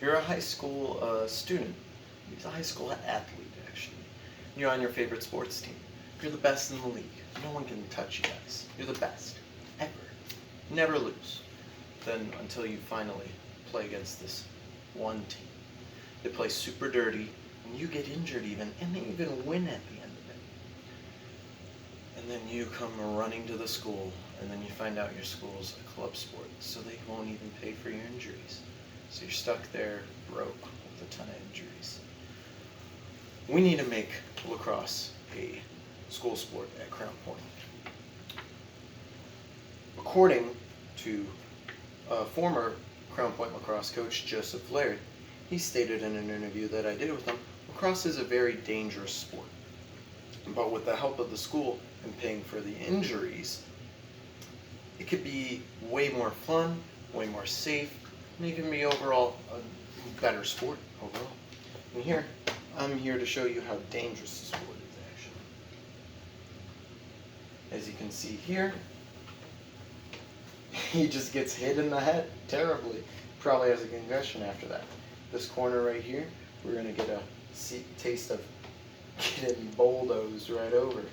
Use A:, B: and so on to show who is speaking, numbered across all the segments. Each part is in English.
A: You're a high school student. You're a high school athlete, actually. You're on your favorite sports team. You're the best in the league. No one can touch you guys. You're the best. Ever. Never lose. Then until you finally play against this one team. They play super dirty, and you get injured even, and they even win at the end of it. And then you come running to the school, and then you find out your school's a club sport, so they won't even pay for your injuries. So you're stuck there, broke, with a ton of injuries. We need to make lacrosse a school sport at Crown Point. According to former Crown Point lacrosse coach Joseph Laird, he stated in an interview that I did with him, lacrosse is a very dangerous sport. But with the help of the school and paying for the injuries, it could be way more fun, way more safe, and even be overall a better sport overall. And here, I'm here to show you how dangerous the sport is actually. As you can see here, he just gets hit in the head terribly. Probably has a concussion after that. This corner right here, we're going to get a taste of getting bulldozed right over.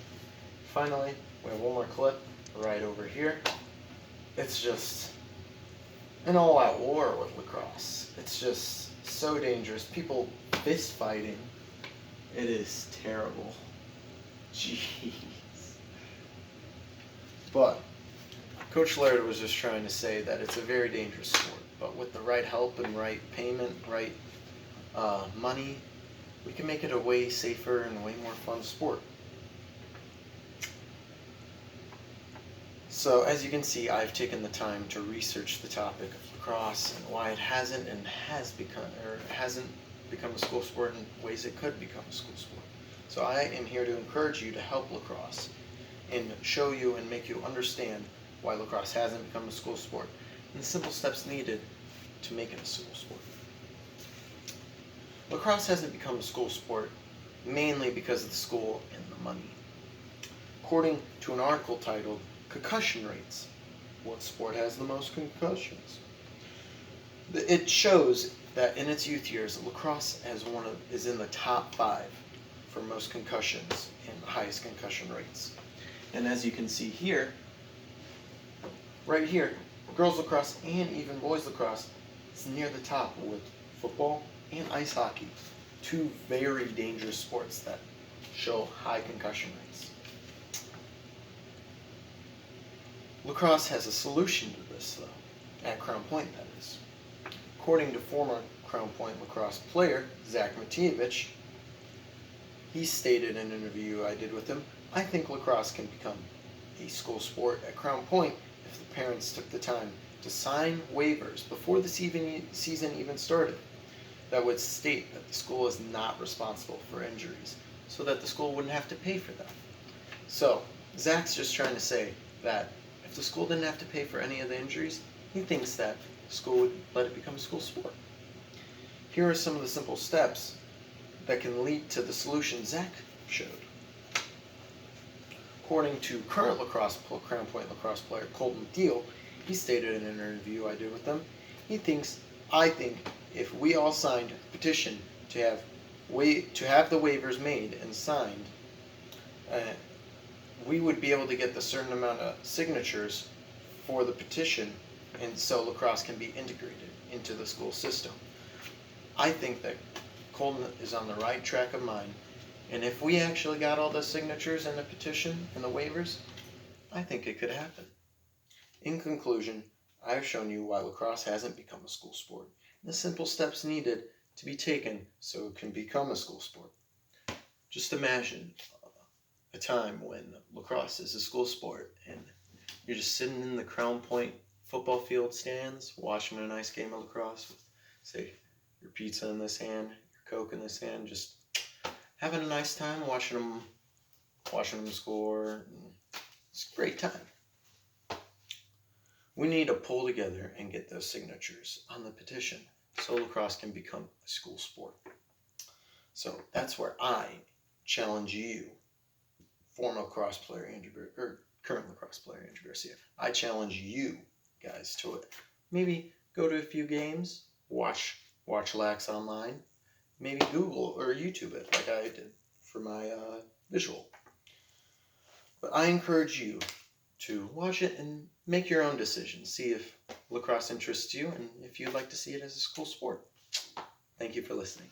A: Finally, we have one more clip right over here. It's just an all-out war with lacrosse. It's just so dangerous. People fist fighting. It is terrible. Jeez. But Coach Laird was just trying to say that it's a very dangerous sport. But with the right help and right payment, right money, we can make it a way safer and way more fun sport. So as you can see, I've taken the time to research the topic of lacrosse and why it hasn't become a school sport in ways it could become a school sport. So I am here to encourage you to help lacrosse and show you and make you understand why lacrosse hasn't become a school sport and the simple steps needed to make it a school sport. Lacrosse hasn't become a school sport mainly because of the school and the money. According to an article titled Concussion Rates, what sport has the most concussions? It shows that in its youth years, lacrosse is in the top 5 for most concussions and the highest concussion rates. And as you can see here, right here, girls lacrosse and even boys lacrosse is near the top with football and ice hockey, 2 very dangerous sports that show high concussion rates. Lacrosse has a solution to this, though, at Crown Point, that is. According to former Crown Point lacrosse player Zach Matijevich, he stated in an interview I did with him, I think lacrosse can become a school sport at Crown Point if the parents took the time to sign waivers before the season even started that would state that the school is not responsible for injuries, so that the school wouldn't have to pay for them. So, Zach's just trying to say that if the school didn't have to pay for any of the injuries, he thinks that the school would let it become a school sport. Here are some of the simple steps that can lead to the solution Zach showed. According to current Crown Point lacrosse player Colton Thiel, he stated in an interview I did with him, I think if we all signed a petition to have the waivers made and signed, we would be able to get the certain amount of signatures for the petition, and so lacrosse can be integrated into the school system. I think that Colton is on the right track of mine, and if we actually got all the signatures and the petition and the waivers, I think it could happen. In conclusion, I've shown you why lacrosse hasn't become a school sport, and the simple steps needed to be taken so it can become a school sport. Just imagine a time when lacrosse is a school sport and you're just sitting in the Crown Point football field stands watching a nice game of lacrosse with, say, your pizza in this hand, your Coke in this hand, just having a nice time watching them score. It's a great time. We need to pull together and get those signatures on the petition so lacrosse can become a school sport. So that's where I challenge you, former lacrosse player current lacrosse player Andrew Garcia. I challenge you guys to it. Maybe go to a few games, watch watch Lax online, maybe Google or YouTube it like I did for my visual. But I encourage you to watch it and make your own decision. See if lacrosse interests you and if you'd like to see it as a school sport. Thank you for listening.